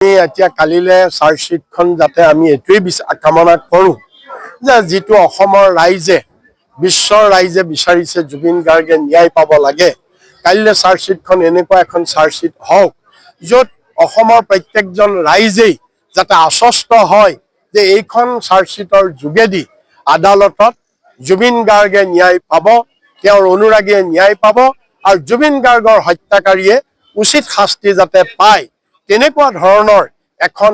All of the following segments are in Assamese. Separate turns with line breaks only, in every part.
এতিয়া কালিলে চাৰ্জশ্বিটখন যাতে আমি এইটোৱেই কামনা কৰোঁ যে যিটো অসমৰ ৰাইজে বিশ্বৰ ৰাইজে বিচাৰিছে জুবিন গাৰ্গে ন্যায় পাব লাগে। কালিলে চাৰ্জশ্বিটখন এনেকুৱা এখন চাৰ্জশ্বিট হওক য'ত অসমৰ প্ৰত্যেকজন ৰাইজেই যাতে আশ্বস্ত হয় যে এইখন চাৰ্জশ্বিটৰ যোগেদি আদালতত জুবিন গাৰ্গে ন্যায় পাব, তেওঁৰ অনুৰাগীয়ে ন্যায় পাব আৰু জুবিন গাৰ্গৰ হত্যাকাৰীয়ে উচিত শাস্তি যাতে পায়। তেনেকুৱা ধৰণৰ এখন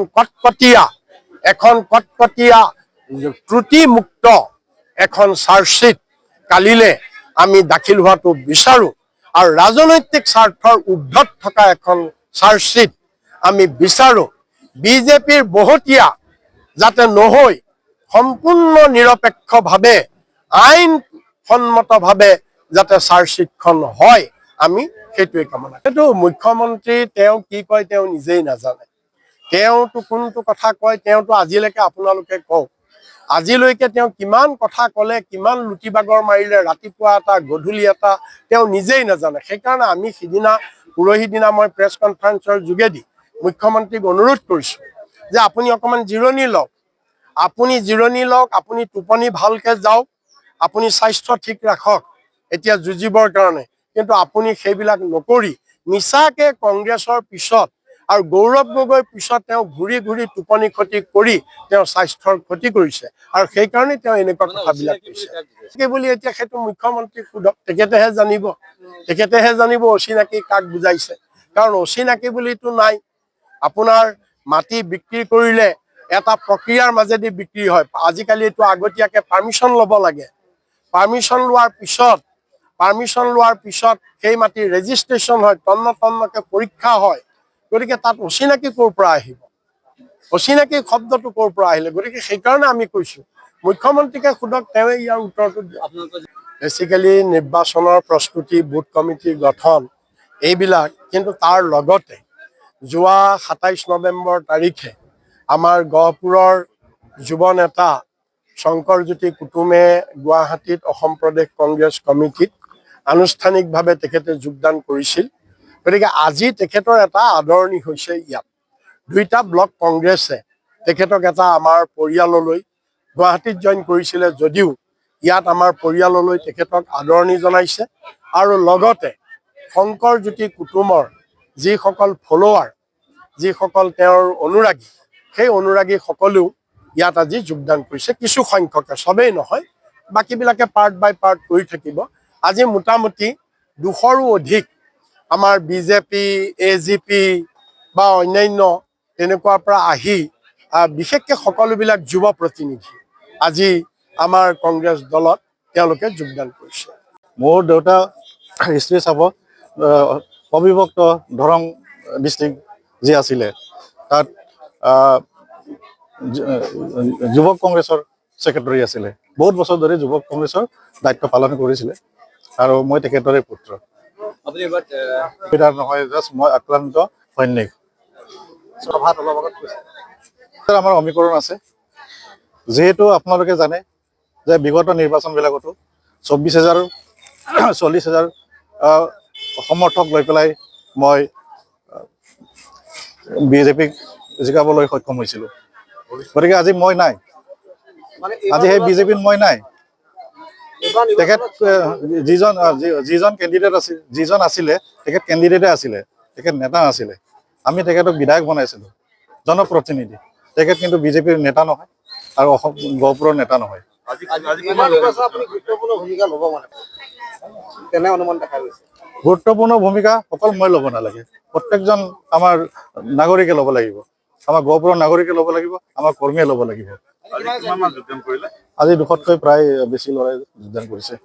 কটকটীয়া ত্ৰুটিমুক্ত এখন চাৰ্জশ্বিট কালিলে আমি দাখিল হোৱাটো বিচাৰোঁ আৰু ৰাজনৈতিক স্বাৰ্থৰ ঊৰ্ধত থকা এখন চাৰ্জশ্বিট আমি বিচাৰোঁ। বিজেপিৰ বহতীয়া যাতে নহৈ সম্পূৰ্ণ নিৰপেক্ষভাৱে আইনসন্মতভাৱে যাতে চাৰ্জশ্বিটখন হয়, আমি সেইটোৱে কামনা। সেইটো মুখ্যমন্ত্ৰী তেওঁ কি কয় তেওঁ নিজেই নাজানে। তেওঁতো কোনটো কথা কয় তেওঁতো আজিলৈকে আপোনালোকে কওক আজিলৈকে তেওঁ কিমান কথা ক'লে, কিমান লুটি বাগৰ মাৰিলে, ৰাতিপুৱা এটা গধূলি এটা তেওঁ নিজেই নাজানে। সেইকাৰণে আমি সিদিনা পৰহি দিনা মই প্ৰেছ কনফাৰেন্সৰ যোগেদি মুখ্যমন্ত্ৰীক অনুৰোধ কৰিছোঁ যে আপুনি অকণমান জিৰণি লওক, আপুনি টোপনি ভালকৈ যাওক, আপুনি স্বাস্থ্য ঠিক ৰাখক এতিয়া যুঁজিবৰ কাৰণে। কিন্তু আপুনি সেইবিলাক নকৰি মিছাকে কংগ্ৰেছৰ পিছত আৰু গৌৰৱ গগৈৰ পিছত তেওঁ ঘূৰি ঘূৰি টোপনি ক্ষতি কৰি তেওঁৰ স্বাস্থ্যৰ ক্ষতি কৰিছে আৰু সেইকাৰণে তেওঁ এনেকুৱা কথাবিলাক কৈছে বুলি এতিয়া সেইটো মুখ্যমন্ত্ৰীক সোধক, তেখেতেহে জানিব অচিনাকি কাক বুজাইছে। কাৰণ অচিনাকি বুলিতো নাই। আপোনাৰ মাটি বিক্ৰী কৰিলে এটা প্ৰক্ৰিয়াৰ মাজেদি বিক্ৰী হয়। আজিকালি এইটো আগতীয়াকৈ পাৰ্মিশ্যন ল'ব লাগে। পাৰ্মিশ্যন লোৱাৰ পিছত সেই মাটি ৰেজিষ্ট্ৰেশ্যন হয়, তন্নকে পৰীক্ষা হয়। গতিকে তাত অচিনাকি ক'ৰ পৰা আহিব, অচিনাকি শব্দটো ক'ৰ পৰা আহিলে? গতিকে সেইকাৰণে আমি কৈছোঁ মুখ্যমন্ত্ৰীকে সোধক, তেওঁৱে ইয়াৰ উত্তৰটো দিয়ে। বেচিকেলি নিৰ্বাচনৰ প্ৰস্তুতি, বুথ কমিটি গঠন এইবিলাক, কিন্তু তাৰ লগতে যোৱা ২৭ নৱেম্বৰ তাৰিখে আমাৰ গহপুৰৰ যুৱ নেতা শংকৰজ্যোতি কুতুমে গুৱাহাটীত অসম প্ৰদেশ কংগ্ৰেছ কমিটিত আনুষ্ঠানিকভাৱে তেখেতে যোগদান কৰিছিল। গতিকে আজি তেখেতৰ এটা আদৰণি হৈছে ইয়াত। ২টা ব্লক কংগ্ৰেছে তেখেতক এটা আমাৰ পৰিয়াললৈ গুৱাহাটীত জইন কৰিছিলে যদিও ইয়াত আমাৰ পৰিয়াললৈ তেখেতক আদৰণি জনাইছে আৰু লগতে শংকৰজ্যোতি কুতুমৰ যিসকল ফলোৱাৰ, যিসকল তেওঁৰ অনুৰাগী, সেই অনুৰাগীসকলেও ইয়াত আজি যোগদান কৰিছে। কিছু সংখ্যকে, চবেই নহয়, বাকীবিলাকে পাৰ্ট বাই পাৰ্ট কৰি থাকিব। আজি মোটামুটি ২০০ৰো অধিক আমাৰ বিজেপি, AGP বা অন্যান্য তেনেকুৱাৰ পৰা আহি বিশেষকৈ সকলোবিলাক যুৱ প্ৰতিনিধি আজি আমাৰ কংগ্ৰেছ দলত তেওঁলোকে যোগদান কৰিছে।
মোৰ দেউতা হিষ্ট্ৰী চাব অবিভক্ত দৰং ডিষ্ট্ৰিক্ট যি আছিলে তাত যুৱক কংগ্ৰেছৰ ছেক্ৰেটাৰী আছিলে। বহুত বছৰ ধৰি যুৱক কংগ্ৰেছৰ দায়িত্ব পালন কৰিছিলে আৰু মই তেখেতৰে পুত্ৰ। নহয়, জাষ্ট মই আক্ৰান্ত সৈনিক। আমাৰ সমীকৰণ আছে। যিহেতু আপোনালোকে জানে যে বিগত নিৰ্বাচনবিলাকতো 40,000 সমৰ্থক লৈ পেলাই মই বিজেপিক জিকাবলৈ সক্ষম হৈছিলোঁ। গতিকে আজি মই নাই, আজি সেই বিজেপিত মই নাই। তেখেত যিজন কেণ্ডিডেট আছিল, যিজন আছিলে তেখেত কেণ্ডিডেটে আছিলে, তেখেত নেতা নাছিলে। আমি তেখেতক বিধায়ক বনাইছিলোঁ, জনপ্ৰতিনিধি। তেখেত কিন্তু বিজেপিৰ নেতা নহয় আৰু অসম গহপুৰৰ নেতা নহয়। গুৰুত্বপূৰ্ণ ভূমিকা অকল মই ল'ব নালাগে, প্ৰত্যেকজন আমাৰ নাগৰিকে ল'ব লাগিব। আমাৰ গহপুৰৰ নাগৰিকে ল'ব লাগিব, আমাৰ কৰ্মীয়ে ল'ব লাগিব। আজি 200তকৈ প্ৰায় বেছি ল'ৰাই যোগদান কৰিছে।